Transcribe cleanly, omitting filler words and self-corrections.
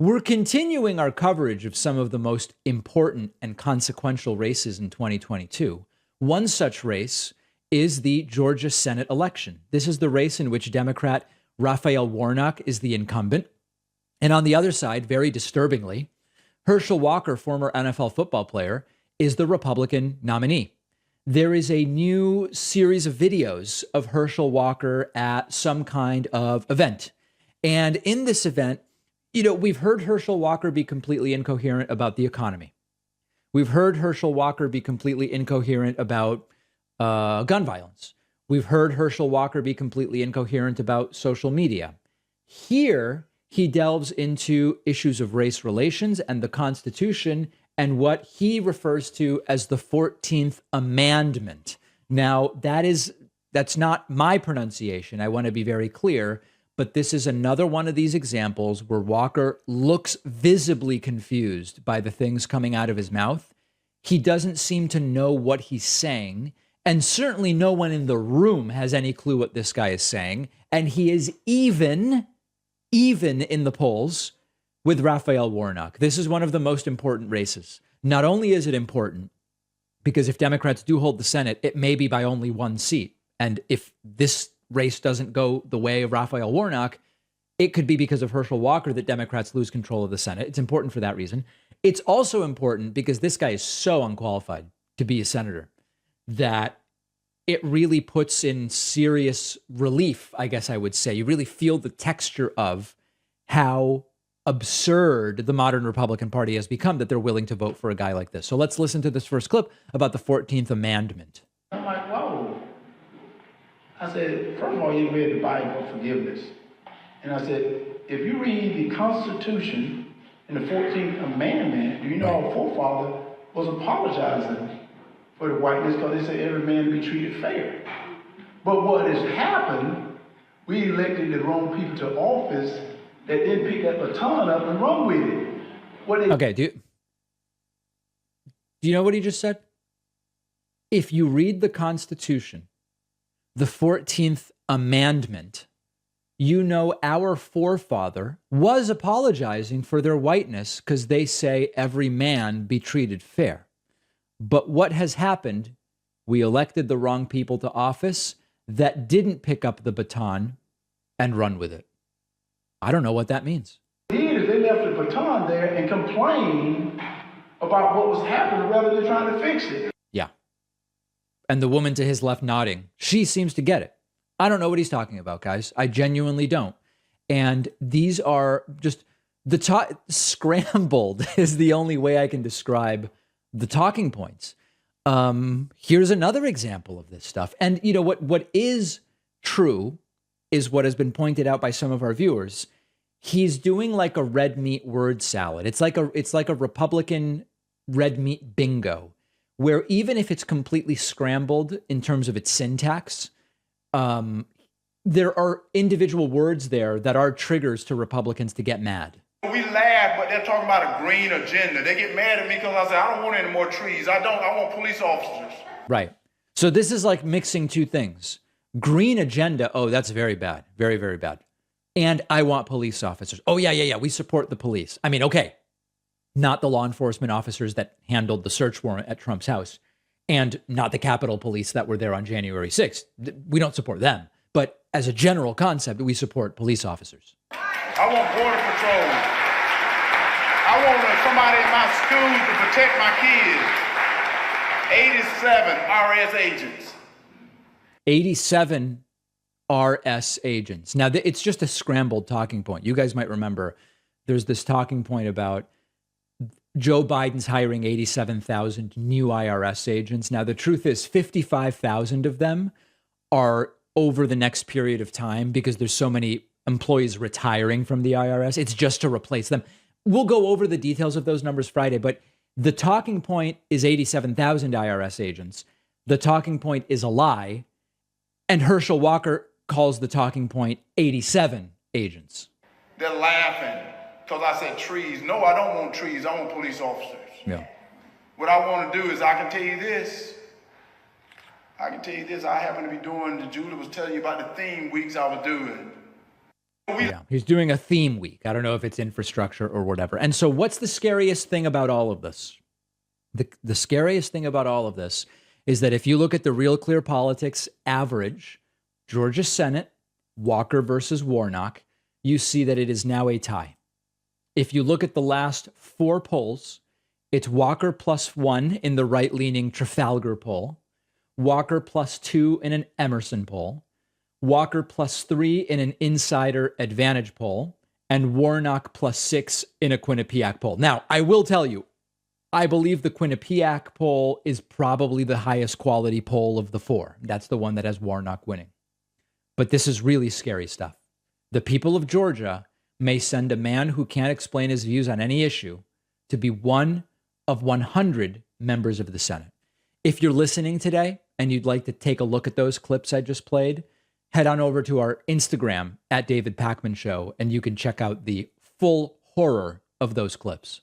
We're continuing our coverage of some of the most important and consequential races in 2022. One such race is the Georgia Senate election. This is the race in which Democrat Raphael Warnock is the incumbent. And on the other side, very disturbingly, Herschel Walker, former NFL football player, is the Republican nominee. There is a new series of videos of Herschel Walker at some kind of event. And in this event, we've heard Herschel Walker be completely incoherent about the economy. We've heard Herschel Walker be completely incoherent about gun violence. We've heard Herschel Walker be completely incoherent about social media. Here, he delves into issues of race relations and the Constitution and what he refers to as the 14th Amandment. Now, that's not my pronunciation. I want to be very clear. But this is another one of these examples where Walker looks visibly confused by the things coming out of his mouth. He doesn't seem to know what he's saying. And certainly no one in the room has any clue what this guy is saying. And he is even in the polls with Raphael Warnock. This is one of the most important races. Not only is it important, because if Democrats do hold the Senate, it may be by only one seat. And if this race doesn't go the way of Raphael Warnock, it could be because of Herschel Walker that Democrats lose control of the Senate. It's important for that reason. It's also important because this guy is so unqualified to be a senator that it really puts in serious relief, I guess I would say. You really feel the texture of how absurd the modern Republican Party has become, that they're willing to vote for a guy like this. So let's listen to this first clip about the 14th Amendment. I'm like, whoa. I said, first of all, you read the Bible, forgiveness. And I said, if you read the Constitution in the 14th Amendment, do you know our forefather was apologizing for the whiteness because they said every man be treated fair. But what has happened, we elected the wrong people to office that didn't pick that baton up and run with it. Okay, do you know what he just said? If you read the Constitution, the 14th Amendment, you know our forefather was apologizing for their whiteness because they say every man be treated fair. But what has happened? We elected the wrong people to office that didn't pick up the baton and run with it. I don't know what that means. They left the baton there and complained about what was happening rather than trying to fix it. Yeah. And the woman to his left nodding, she seems to get it. I don't know what he's talking about, guys. I genuinely don't. And these are just scrambled is the only way I can describe the talking points. Here's another example of this stuff. And you know what is true is what has been pointed out by some of our viewers. He's doing like a red meat word salad. It's like a Republican red meat bingo, where even if it's completely scrambled in terms of its syntax, there are individual words there that are triggers to Republicans to get mad. We laugh, but they're talking about a green agenda. They get mad at me because I say, I don't want any more trees. I want police officers. Right. So this is like mixing two things. Green agenda, oh, that's very bad. Very, very bad. And I want police officers. Oh, yeah. We support the police. I mean, okay. Not the law enforcement officers that handled the search warrant at Trump's house, and not the Capitol Police that were there on January 6th. We don't support them. But as a general concept, we support police officers. I want border patrol. I want somebody in my school to protect my kids. 87 RS agents. 87 RS agents. Now, it's just a scrambled talking point. You guys might remember there's this talking point about Joe Biden's hiring 87,000 new IRS agents. Now, the truth is 55,000 of them are over the next period of time because there's so many employees retiring from the IRS. It's just to replace them. We'll go over the details of those numbers Friday, but the talking point is 87,000 IRS agents. The talking point is a lie. And Herschel Walker calls the talking point 87 agents. They're laughing because I said trees. No, I don't want trees. I want police officers. Yeah. What I want to do is I can tell you this. I happen to be doing, Julie was telling you about the theme weeks I was doing. Yeah, he's doing a theme week. I don't know if it's infrastructure or whatever. And so what's the scariest thing about all of this? The scariest thing about all of this is that if you look at the Real Clear Politics average, Georgia Senate, Walker versus Warnock, you see that it is now a tie. If you look at the last 4 polls, it's Walker +1 in the right-leaning Trafalgar poll, Walker +2 in an Emerson poll, Walker +3 in an Insider Advantage poll, and Warnock +6 in a Quinnipiac poll. Now, I will tell you, I believe the Quinnipiac poll is probably the highest quality poll of the 4. That's the one that has Warnock winning. But this is really scary stuff. The people of Georgia may send a man who can't explain his views on any issue to be one of 100 members of the Senate. If you're listening today and you'd like to take a look at those clips I just played, head on over to our Instagram @David Pakman Show, and you can check out the full horror of those clips.